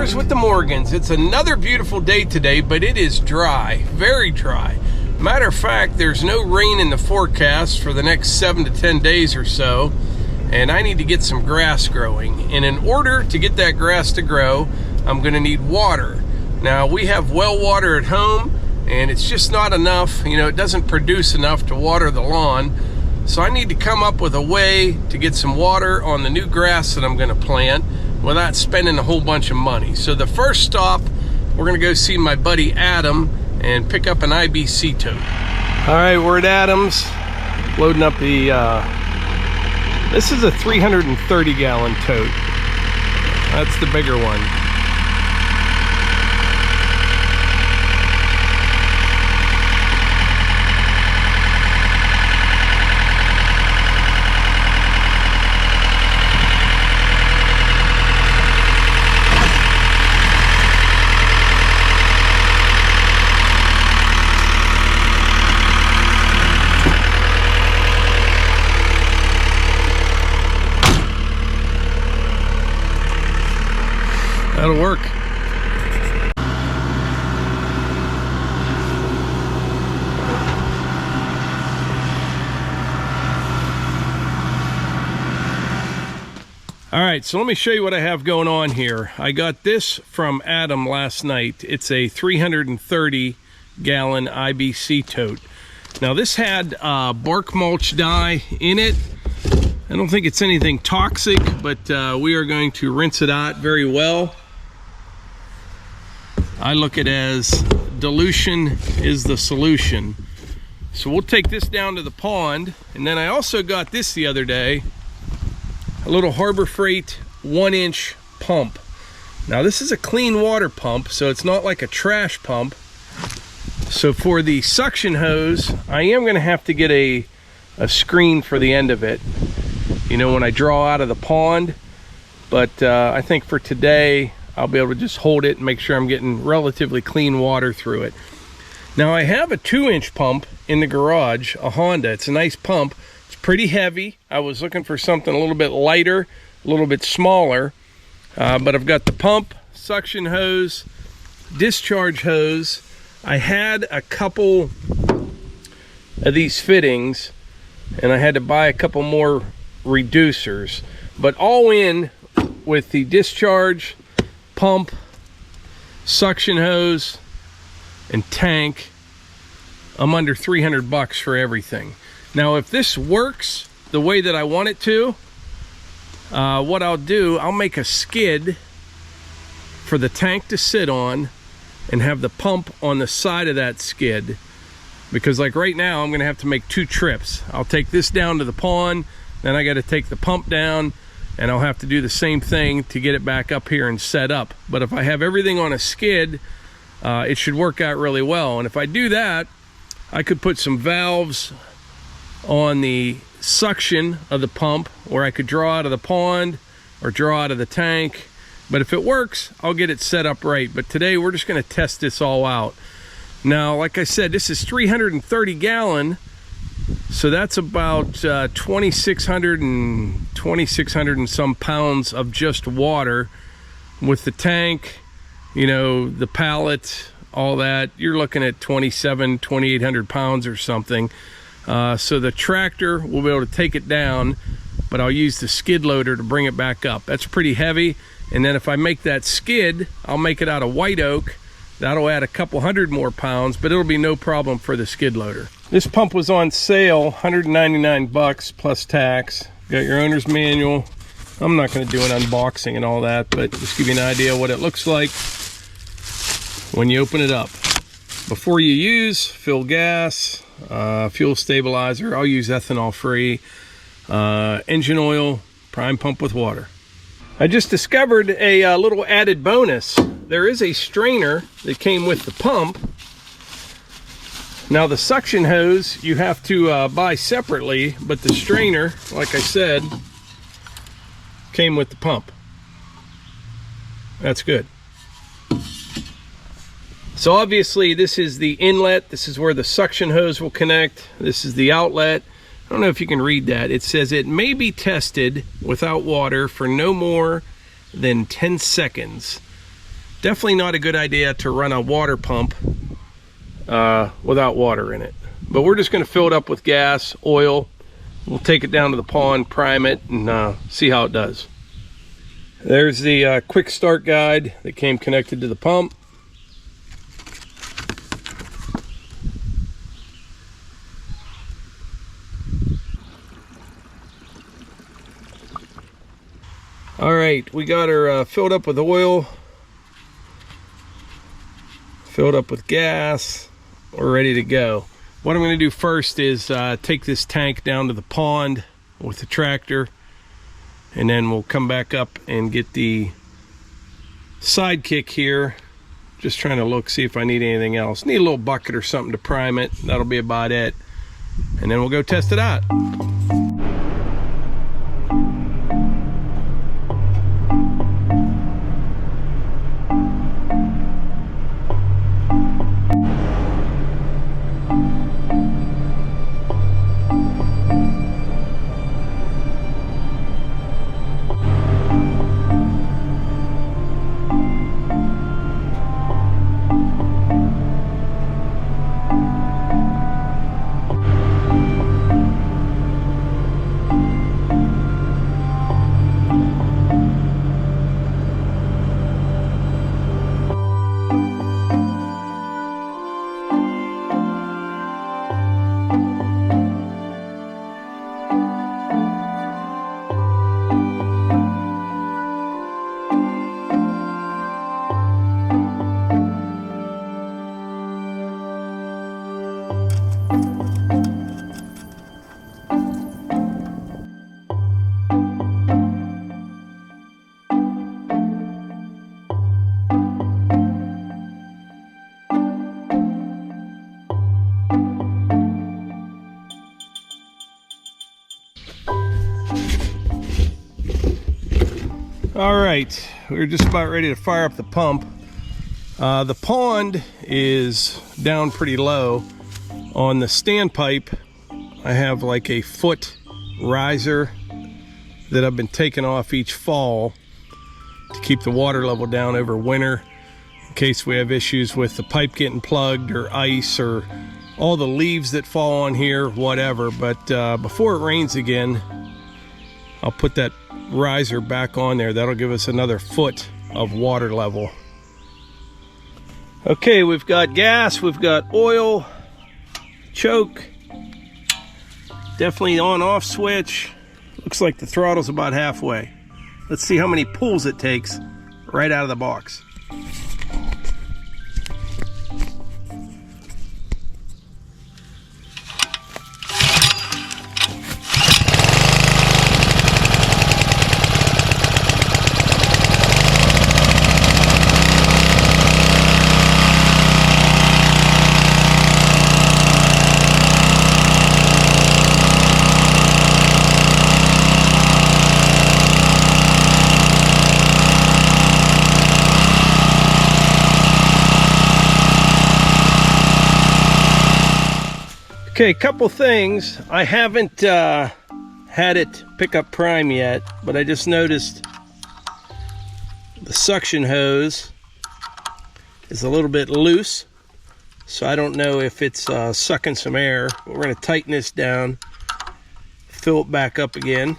Mowers with the Morgans. It's another beautiful day today, but it is dry, very dry. Matter of fact, there's no rain in the forecast for the next 7 to 10 days or so, and I need to get some grass growing. And in order to get that grass to grow, I'm gonna need water. Now, we have well water at home, and it's just not enough. You know, it doesn't produce enough to water the lawn. So I need to come up with a way to get some water on the new grass that I'm gonna plant without spending a whole bunch of money. So the first stop, we're gonna go see my buddy Adam and pick up an IBC tote. All right, we're at Adam's, loading up the, this is a 330 gallon tote. That's the bigger one. That'll work. All right, so let me show you what I have going on here. I got this from Adam last night. It's a 330 gallon IBC tote. Now this had bark mulch dye in it. I don't think it's anything toxic, but we are going to rinse it out very well. I look at it as dilution is the solution. So we'll take this down to the pond. And then I also got this the other day, a little Harbor Freight 1-inch pump. Now this is a clean water pump, so it's not like a trash pump. So for the suction hose, I am gonna have to get a screen for the end of it, you know, when I draw out of the pond. But I think for today, I'll be able to just hold it and make sure I'm getting relatively clean water through it. Now I have a 2-inch pump in the garage, a Honda. It's a nice pump. It's pretty heavy. I was looking for something a little bit lighter, a little bit smaller. But I've got the pump, suction hose, discharge hose. I had a couple of these fittings, and I had to buy a couple more reducers. But all in with the discharge, pump, suction hose, and tank, I'm under 300 bucks for everything. Now if this works the way that I want it to, what I'll do, I'll make a skid for the tank to sit on and have the pump on the side of that skid, because like right now I'm gonna have to make 2 trips. I'll take this down to the pond, then I got to take the pump down, and I'll have to do the same thing to get it back up here and set up. But if I have everything on a skid, it should work out really well. And if I do that, I could put some valves on the suction of the pump, or I could draw out of the pond or draw out of the tank. But if it works, I'll get it set up right. But today we're just gonna test this all out. Now, like I said, this is 330 gallon. So that's about 2,600 and some pounds of just water. With the tank, you know, the pallet, all that, you're looking at 2,800 pounds or something. So the tractor will be able to take it down, but I'll use the skid loader to bring it back up. That's pretty heavy. And then if I make that skid, I'll make it out of white oak. That'll add a couple hundred more pounds, but it'll be no problem for the skid loader. This pump was on sale, 199 bucks plus tax. Got your owner's manual. I'm not going to do an unboxing and all that, but just give you an idea what it looks like when you open it up. Before you use, fill gas, fuel stabilizer. I'll use ethanol free, engine oil, prime pump with water. I just discovered a little added bonus. There is a strainer that came with the pump. Now the suction hose you have to buy separately, but the strainer, like I said, came with the pump. That's good. So obviously this is the inlet. This is where the suction hose will connect. This is the outlet. I don't know if you can read that. It says it may be tested without water for no more than 10 seconds. Definitely not a good idea to run a water pump without water in it. But we're just going to fill it up with gas, oil. We'll take it down to the pond, prime it, and see how it does. There's the quick start guide that came connected to the pump. All right, we got her filled up with oil, filled up with gas. We're ready to go. What I'm going to do first is take this tank down to the pond with the tractor, and then we'll come back up and get the SideKick here. Just trying to look, see if I need anything else. Need a little bucket or something to prime it. That'll be about it. And then we'll go test it out. All right, we're just about ready to fire up the pump. The pond is down pretty low. On the standpipe, I have like a foot riser that I've been taking off each fall to keep the water level down over winter, in case we have issues with the pipe getting plugged or ice or all the leaves that fall on here, whatever. But before it rains again, I'll put that riser back on there. That'll give us another foot of water level. Okay, we've got gas, we've got oil, choke, definitely on off switch. Looks like the throttle's about halfway. Let's see how many pulls it takes right out of the box. Okay, a couple things. I haven't had it pick up prime yet, but I just noticed the suction hose is a little bit loose, so I don't know if it's sucking some air. But we're going to tighten this down, fill it back up again.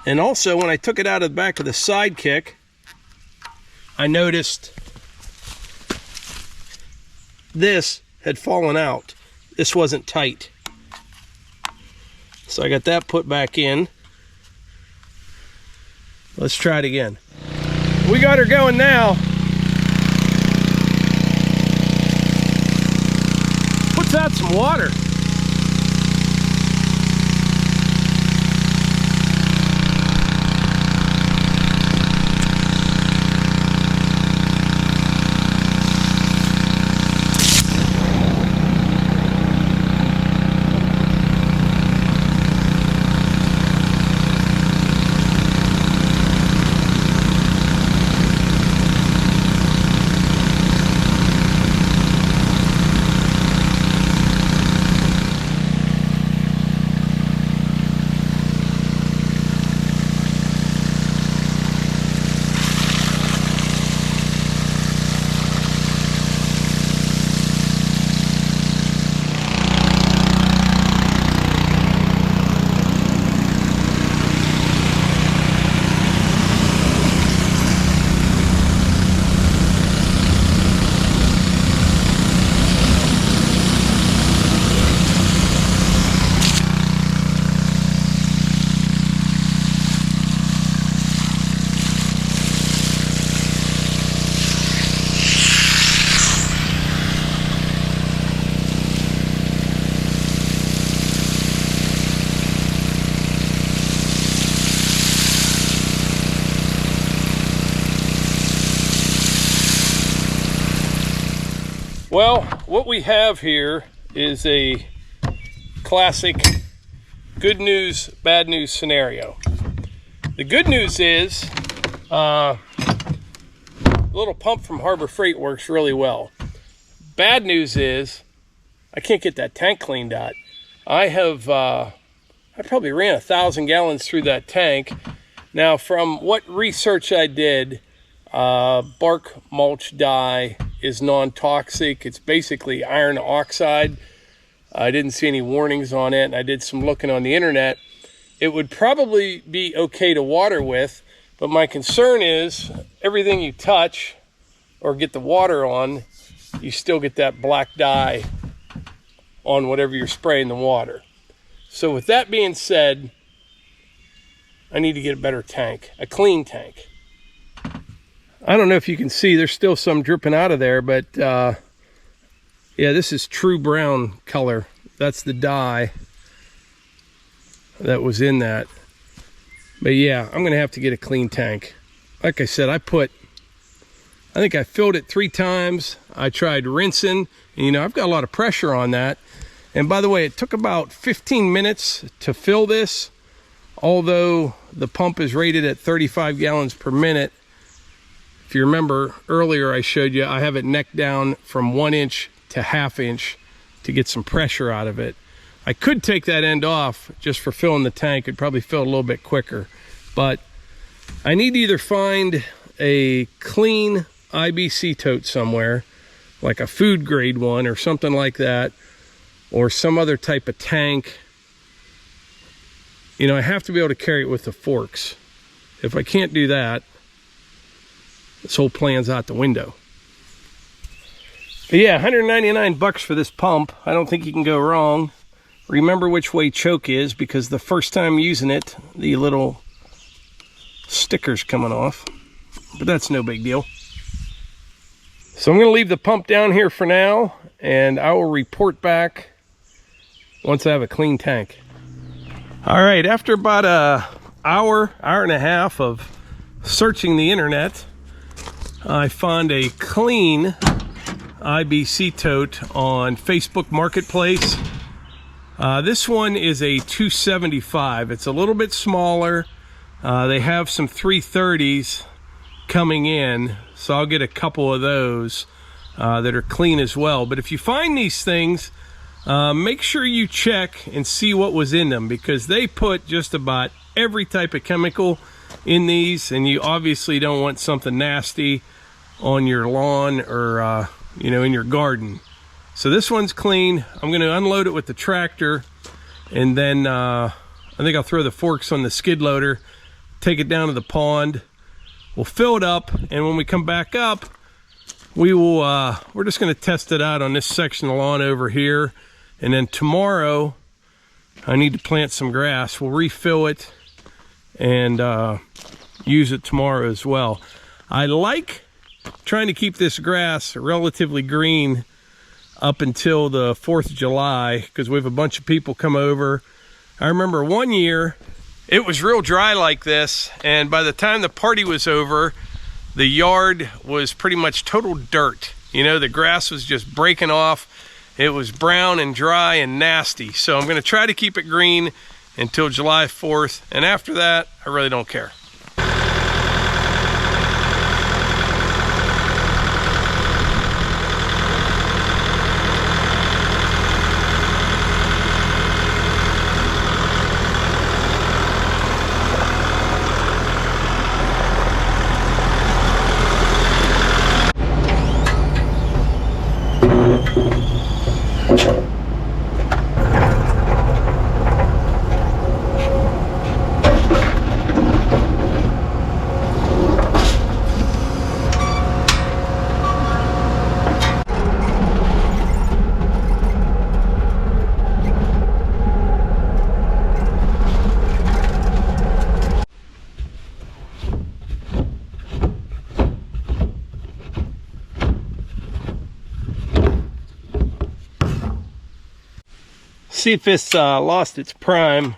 And also, when I took it out of the back of the SideKick, I noticed this had fallen out. This wasn't tight. So I got that put back in. Let's try it again. We got her going now. Puts out some water. Well, what we have here is a classic good news, bad news scenario. The good news is the little pump from Harbor Freight works really well. Bad news is I can't get that tank cleaned out. I probably ran 1,000 gallons through that tank. Now, from what research I did, bark mulch dye is non-toxic. It's basically iron oxide. I didn't see any warnings on it, and I did some looking on the internet. It would probably be okay to water with, but my concern is everything you touch or get the water on, you still get that black dye on whatever you're spraying the water. So with that being said, I need to get a better tank, a clean tank. I don't know if you can see, there's still some dripping out of there, but yeah, this is true brown color. That's the dye that was in that. But yeah, I'm gonna have to get a clean tank. Like I said, I think I filled it 3 times. I tried rinsing, and you know, I've got a lot of pressure on that. And by the way, it took about 15 minutes to fill this, although the pump is rated at 35 gallons per minute. If you remember earlier, I showed you I have it necked down from 1 inch to 1/2 inch to get some pressure out of it. I could take that end off just for filling the tank. It'd probably fill a little bit quicker, but I need to either find a clean IBC tote somewhere, like a food grade one or something like that, or some other type of tank. You know, I have to be able to carry it with the forks. If I can't do that, this whole plan's out the window. But yeah, 199 bucks for this pump. I don't think you can go wrong. Remember which way choke is, because the first time using it, the little sticker's coming off. But that's no big deal. So I'm going to leave the pump down here for now, and I will report back once I have a clean tank. All right, after about an hour and a half of searching the internet, I found a clean IBC tote on Facebook Marketplace. This one is a 275. It's a little bit smaller. They have some 330s coming in, so I'll get a couple of those that are clean as well. But if you find these things, make sure you check and see what was in them, because they put just about every type of chemical in these, and you obviously don't want something nasty on your lawn or you know, in your garden. So this one's clean. I'm going to unload it with the tractor, and then I think I'll throw the forks on the skid loader, take it down to the pond. We'll fill it up, and when we come back up, we will we're just going to test it out on this section of lawn over here. And then tomorrow I need to plant some grass. We'll refill it and use it tomorrow as well. I like trying to keep this grass relatively green up until the 4th of July, because we have a bunch of people come over. I remember one year it was real dry like this, and by the time the party was over, the yard was pretty much total dirt. You know, the grass was just breaking off. It was brown and dry and nasty. So I'm going to try to keep it green until July 4th, and after that, I really don't care. See if it's lost its prime.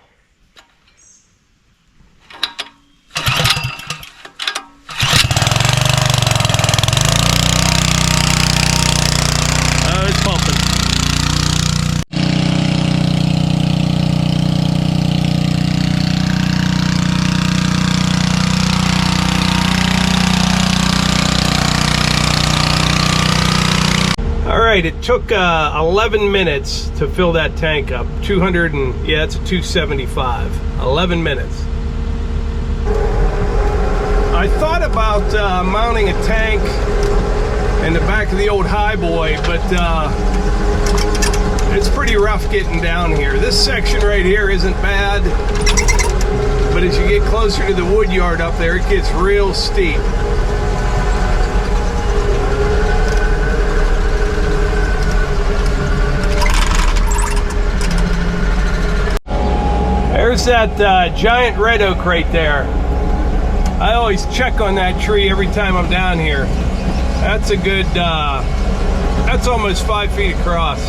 right, it took 11 minutes to fill that tank up. 200 and, yeah, it's a 275. 11 minutes. I thought about mounting a tank in the back of the old highboy, but it's pretty rough getting down here. This section right here isn't bad, but as you get closer to the wood yard up there, it gets real steep. There's that giant red oak right there. I always check on that tree every time I'm down here. That's a good, that's almost 5 feet across.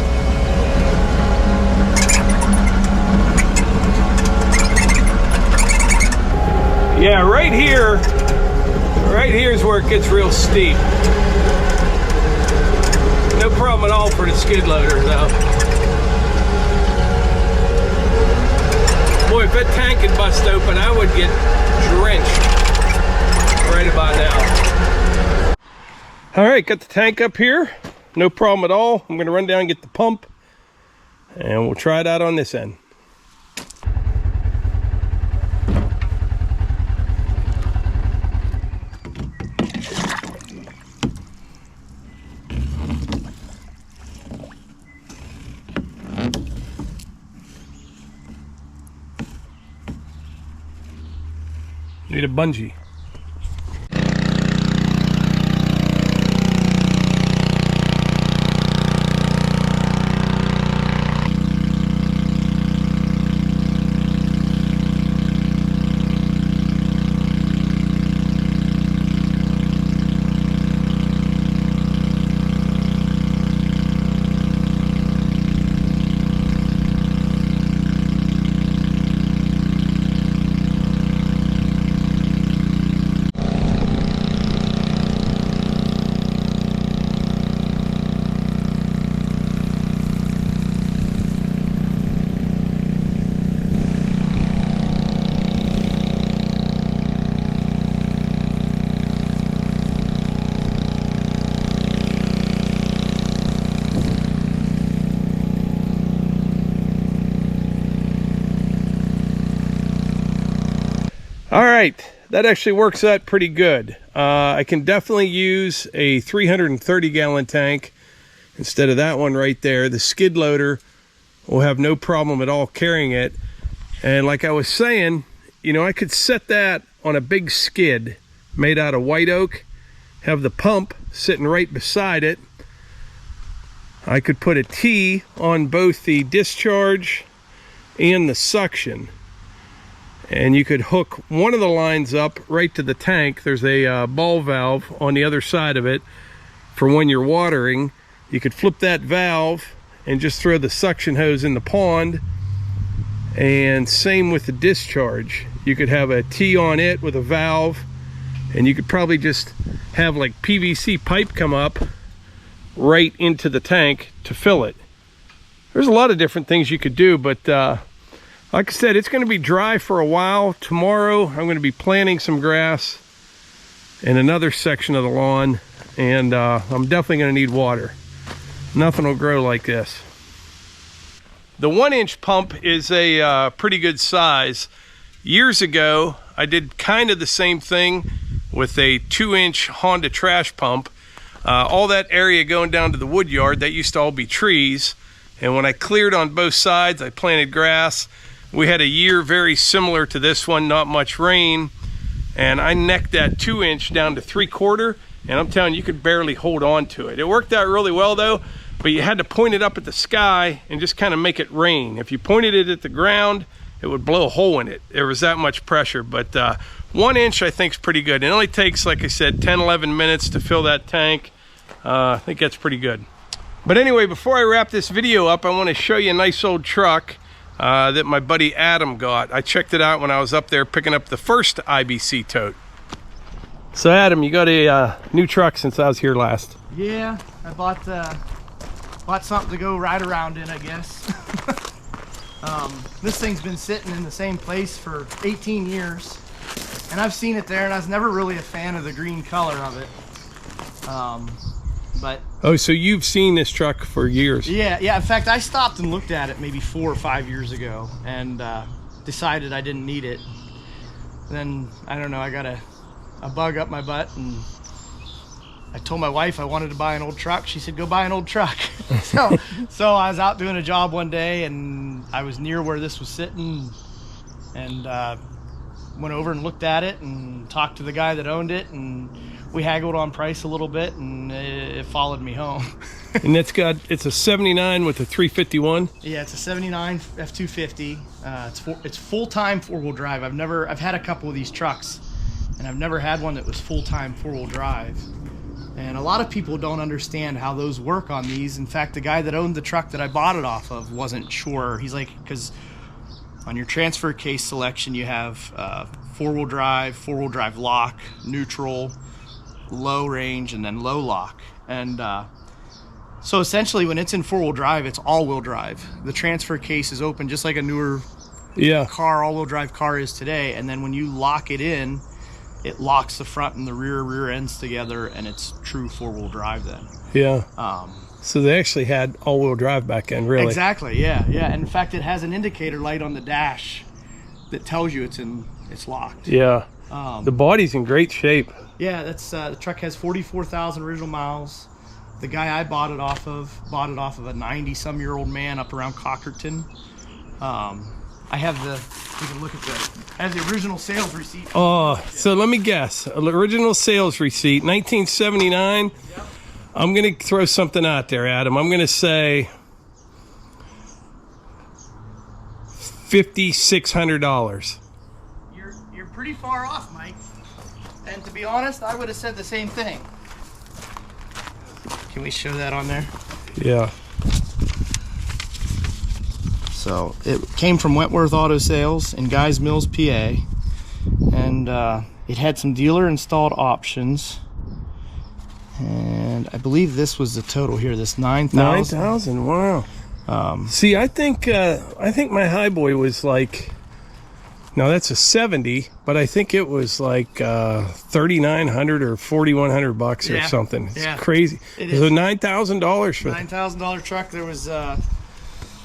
Yeah, right here is where it gets real steep. No problem at all for the skid loader though. Boy, if that tank had bust open, I would get drenched right about now. All right, got the tank up here. No problem at all. I'm gonna run down and get the pump and we'll try it out on this end. Need a bungee. All right, that actually works out pretty good. I can definitely use a 330 gallon tank instead of that one right there. The skid loader will have no problem at all carrying it. And like I was saying, you know, I could set that on a big skid made out of white oak, have the pump sitting right beside it. I could put a T on both the discharge and the suction. And you could hook one of the lines up right to the tank. There's a ball valve on the other side of it for when you're watering. You could flip that valve and just throw the suction hose in the pond. And same with the discharge. You could have a T on it with a valve, and you could probably just have like PVC pipe come up right into the tank to fill it. There's a lot of different things you could do, but like I said, it's going to be dry for a while. Tomorrow, I'm going to be planting some grass in another section of the lawn, and I'm definitely going to need water. Nothing will grow like this. The 1-inch pump is a pretty good size. Years ago, I did kind of the same thing with a 2-inch Honda trash pump. All that area going down to the wood yard, that used to all be trees. And when I cleared on both sides, I planted grass. We had a year very similar to this one, not much rain, and I necked that 2-inch down to 3/4, and I'm telling you, you could barely hold on to it. It worked out really well though, but you had to point it up at the sky and just kind of make it rain. If you pointed it at the ground, it would blow a hole in it. There was that much pressure, but 1-inch I think is pretty good. It only takes, like I said, 10-11 minutes to fill that tank. I think that's pretty good. But anyway, before I wrap this video up, I want to show you a nice old truck that my buddy Adam got. I checked it out when I was up there picking up the first IBC Tote. So Adam, you got a new truck since I was here last. Yeah, I bought something to go ride around in, I guess. This thing's been sitting in the same place for 18 years, and I've seen it there, and I was never really a fan of the green color of it. but oh, so you've seen this truck for years? yeah. In fact, I stopped and looked at it maybe 4 or 5 years ago and decided I didn't need it. Then I don't know, I got a bug up my butt, and I told my wife I wanted to buy an old truck. She said, go buy an old truck. so I was out doing a job one day, and I was near where this was sitting, and went over and looked at it and talked to the guy that owned it, and we haggled on price a little bit, and it followed me home. And it's a 79 with a 351? Yeah, it's a 79 F250. It's full-time four-wheel drive. I've had a couple of these trucks, and I've never had one that was full-time four-wheel drive. And a lot of people don't understand how those work on these. In fact, the guy that owned the truck that I bought it off of wasn't sure. He's like, because on your transfer case selection, you have four-wheel drive lock, neutral, low range, and then low lock. And so essentially when it's in four-wheel drive, it's all-wheel drive. The transfer case is open just like a newer car, all-wheel drive car is today. And then when you lock it in, it locks the front and the rear ends together, and it's true four-wheel drive then. Yeah. So they actually had all-wheel drive back then, really? Exactly, yeah. And in fact, it has an indicator light on the dash that tells you it's locked. Yeah. The body's in great shape. Yeah, that's the truck has 44,000 original miles. The guy I bought it off of a 90-some-year-old man up around Cockerton. I have you can look at the original sales receipt. Oh, so let me guess. Original sales receipt, 1979. Yep. I'm going to throw something out there, Adam. I'm going to say $5,600. You're pretty far off, Mike. And to be honest, I would have said the same thing. Can we show that on there? Yeah. So it came from Wentworth Auto Sales in Guys Mills, PA, and it had some dealer installed options, and I believe this was the total here. This 9,000. 9,000. Wow. See, I think my Highboy was like, no, that's a 70, but I think it was like 3,900 or 4,100 bucks or something. It's crazy. It was a $9,000 for $9,000 truck. There was.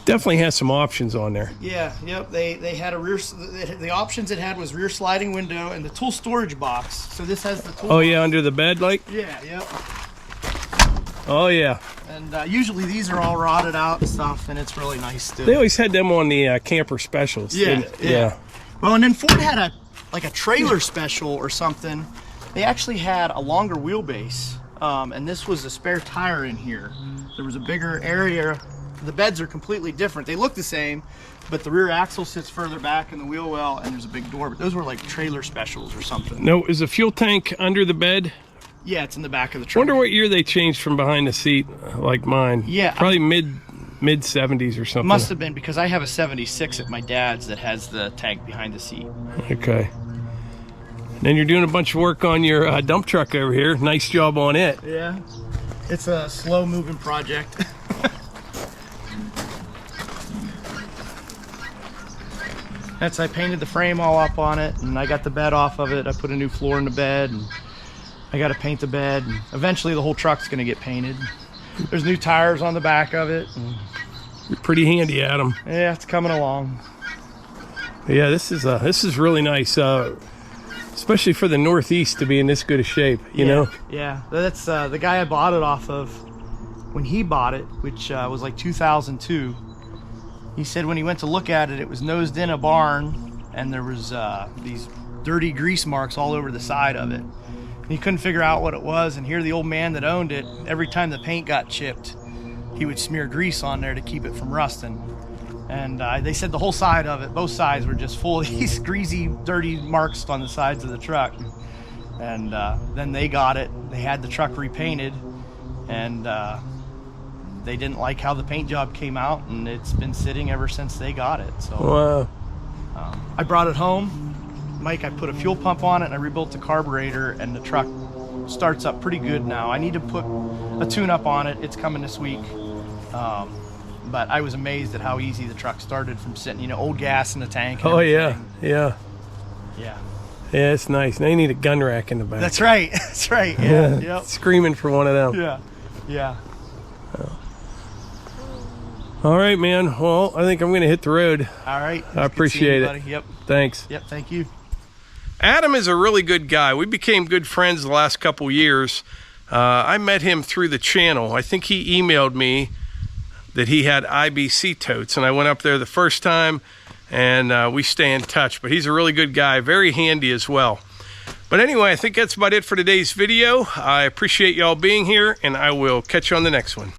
Definitely has some options on there. Yeah, yep. They had a rear. The options it had was rear sliding window and the tool storage box. So this has the tool. Oh yeah, under the bed, like. Yeah, yep. Oh yeah. And usually these are all rotted out and stuff, and it's really nice too. They always had them on the camper specials. Yeah. Well, and then Ford had a trailer special or something. They actually had a longer wheelbase, and this was a spare tire in here. There was a bigger area. The beds are completely different. They look the same, but the rear axle sits further back in the wheel well, and there's a big door. But those were like trailer specials or something. No, is the fuel tank under the bed? Yeah, it's in the back of the truck. Wonder what year they changed from behind the seat, like mine. Yeah, probably mid 70s or something. Must have been, because I have a 76 at my dad's that has the tank behind the seat. Okay. And then you're doing a bunch of work on your dump truck over here. Nice job on it. Yeah, it's a slow-moving project. I painted the frame all up on it, and I got the bed off of it. I put a new floor in the bed, and I got to paint the bed. And eventually the whole truck's going to get painted. There's new tires on the back of it. You're pretty handy, Adam. Yeah, it's coming along. Yeah, this is really nice, especially for the Northeast to be in this good a shape, you know? Yeah, that's the guy I bought it off of when he bought it, which was like 2002. He said when he went to look at it, it was nosed in a barn, and there was these dirty grease marks all over the side of it. And he couldn't figure out what it was, and here the old man that owned it, every time the paint got chipped, he would smear grease on there to keep it from rusting. And they said the whole side of it, both sides were just full of these greasy, dirty marks on the sides of the truck. And then they got it. They had the truck repainted, and they didn't like how the paint job came out, and it's been sitting ever since they got it. So I brought it home. Mike, I put a fuel pump on it, and I rebuilt the carburetor, and the truck starts up pretty good now. I need to put a tune-up on it. It's coming this week. But I was amazed at how easy the truck started from sitting, old gas in the tank. Oh, yeah. Yeah, it's nice. Now you need a gun rack in the back. That's right. Yeah. Yep. Screaming for one of them. Yeah. Yeah. All right, man. Well, I think I'm going to hit the road. All right. I appreciate it. Buddy. Yep. Thanks. Yep. Thank you. Adam is a really good guy. We became good friends the last couple years. I met him through the channel. I think he emailed me that he had IBC totes, and I went up there the first time, and we stay in touch. But he's a really good guy, very handy as well. But anyway, I think that's about it for today's video. I appreciate y'all being here, and I will catch you on the next one.